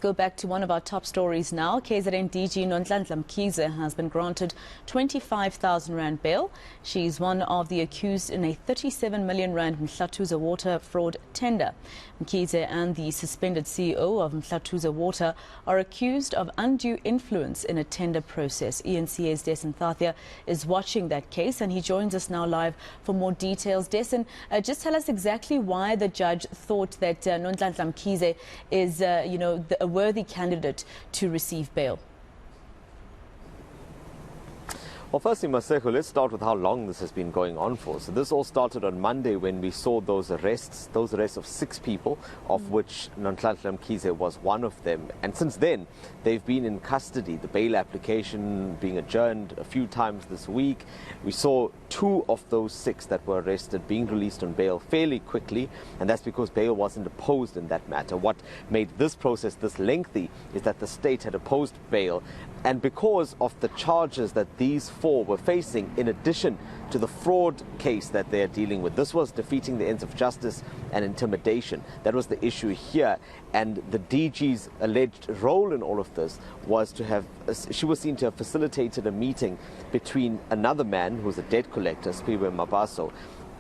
go back to one of our top stories now. KZN DG Nonhlanhla Mkhize has been granted 25,000 rand bail. She's one of the accused in a 37 million rand Mhlathuze Water fraud tender. Mkhize and the suspended CEO of Mhlathuze Water are accused of undue influence in a tender process. eNCA's Dasen Thathiah is watching that case, and he joins us now live for more details. Dasen, just tell us exactly why the judge thought that Nonhlanhla Mkhize is, a worthy candidate to receive bail. Well, firstly, Maseko, let's start with how long this has been going on for. So this all started on Monday when we saw those arrests of 6 people, of which Nonhlanhla Mkhize was one of them. And since then, they've been in custody, the bail application being adjourned a few times this week. We saw 2 of those 6 that were arrested being released on bail fairly quickly, and that's because bail wasn't opposed in that matter. What made this process this lengthy is that the state had opposed bail, and because of the charges that these 4 were facing, in addition to the fraud case that they are dealing with. This was defeating the ends of justice and intimidation. That was the issue here. And the DG's alleged role in all of this was to have, she was seen to have facilitated a meeting between another man who's a debt collector, Spiwe Mabaso,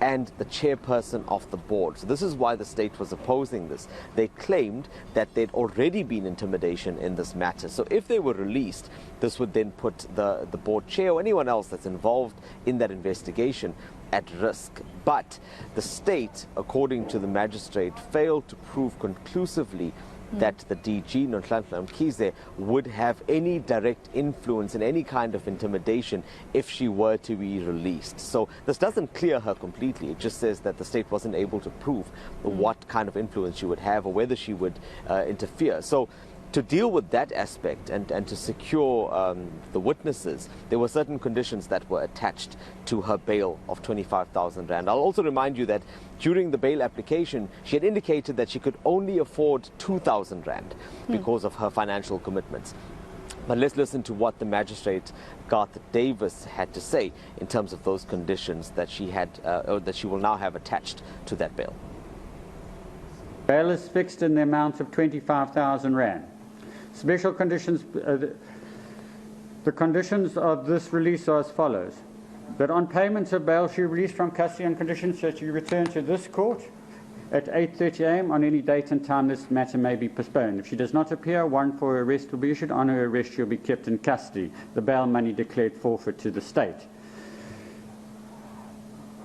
and the chairperson of the board. So this is why the state was opposing this. They claimed that there'd already been intimidation in this matter. So if they were released, this would then put the board chair or anyone else that's involved in that investigation at risk. But the state, according to the magistrate, failed to prove conclusively that the DG, Nonhlanhla Mkhize, would have any direct influence in any kind of intimidation if she were to be released. So this doesn't clear her completely. It just says that the state wasn't able to prove what kind of influence she would have or whether she would interfere. So to deal with that aspect and to secure the witnesses, there were certain conditions that were attached to her bail of 25,000 rand. I'll also remind you that during the bail application, she had indicated that she could only afford 2,000 rand because of her financial commitments. But let's listen to what the magistrate, Garth Davis, had to say in terms of those conditions that she had, or that she will now have attached to that bail. Bail is fixed in the amount of 25,000 rand. Special conditions, the conditions of this release are as follows: that on payment of bail, she released from custody on conditions that she return to this court at 8:30 a.m. on any date and time this matter may be postponed. If she does not appear, a warrant for her arrest will be issued. On her arrest, she will be kept in custody. The bail money declared forfeit to the state.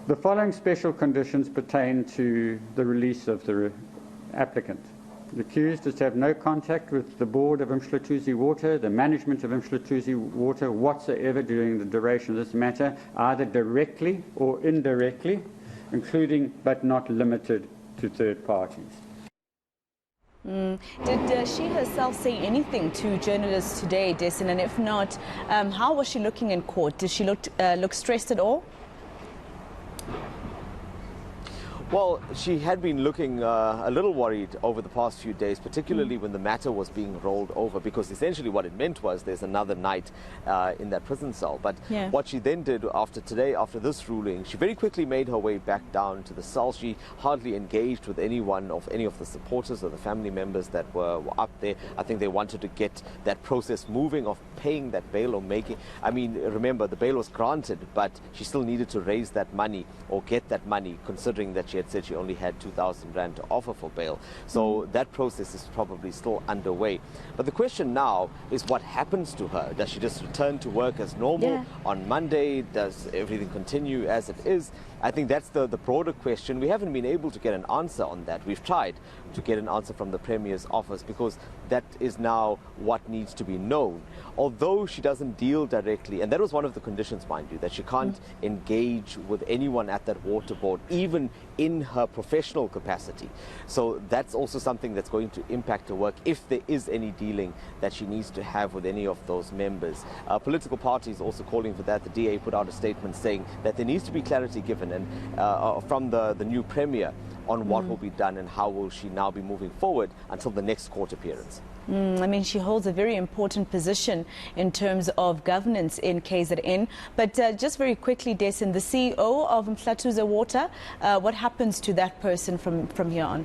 The following special conditions pertain to the release of the applicant. The accused is to have no contact with the board of Mhlathuze Water, the management of Mhlathuze Water whatsoever during the duration of this matter, either directly or indirectly, including but not limited to third parties. Did she herself say anything to journalists today, Dasen? And if not, how was she looking in court? Did she look stressed at all? Well, she had been looking a little worried over the past few days, particularly when the matter was being rolled over, because essentially what it meant was there's another night in that prison cell. But what she then did after this ruling, she very quickly made her way back down to the cell. She hardly engaged with any of the supporters or the family members that were up there. I think they wanted to get that process moving of paying that bail or making, I mean, remember, the bail was granted, but she still needed to raise that money or get that money, considering that she had said she only had 2,000 rand to offer for bail. So that process is probably still underway. But the question now is what happens to her? Does she just return to work as normal on Monday? Does everything continue as it is? I think that's the broader question. We haven't been able to get an answer on that. We've tried to get an answer from the Premier's office because that is now what needs to be known. Although she doesn't deal directly, and that was one of the conditions, mind you, that she can't engage with anyone at that water board, even in her professional capacity. So that's also something that's going to impact her work if there is any dealing that she needs to have with any of those members. Political parties also calling for that. The DA put out a statement saying that there needs to be clarity given and from the new Premier on what will be done and how will she now be moving forward until the next court appearance. I mean, she holds a very important position in terms of governance in KZN. But just very quickly, Dasen, the CEO of Mhlathuze Water, what happens to that person from here on?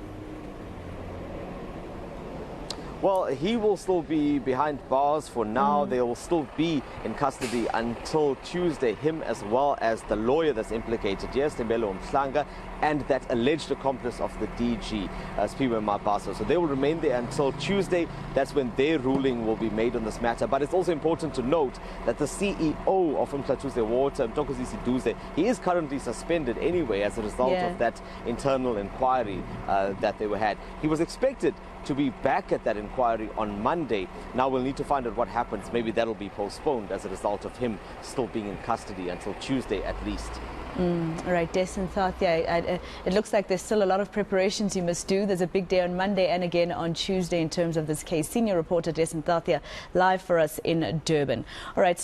Well, he will still be behind bars for now. They will still be in custody until Tuesday, him as well as the lawyer that's implicated, yes, Tembelo Mhlanga, and that alleged accomplice of the DG, Spiwe Mabaso. So they will remain there until Tuesday. That's when their ruling will be made on this matter. But it's also important to note that the CEO of Umhlathuze Water, Mtokozisi Duze, he is currently suspended anyway as a result of that internal inquiry that they had. He was expected to be back at that inquiry on Monday. Now we'll need to find out what happens. Maybe that'll be postponed as a result of him still being in custody until Tuesday at least. All right, Dasen Thathiah, it looks like there's still a lot of preparations you must do. There's a big day on Monday and again on Tuesday in terms of this case. Senior reporter Dasen Thathiah live for us in Durban. All right.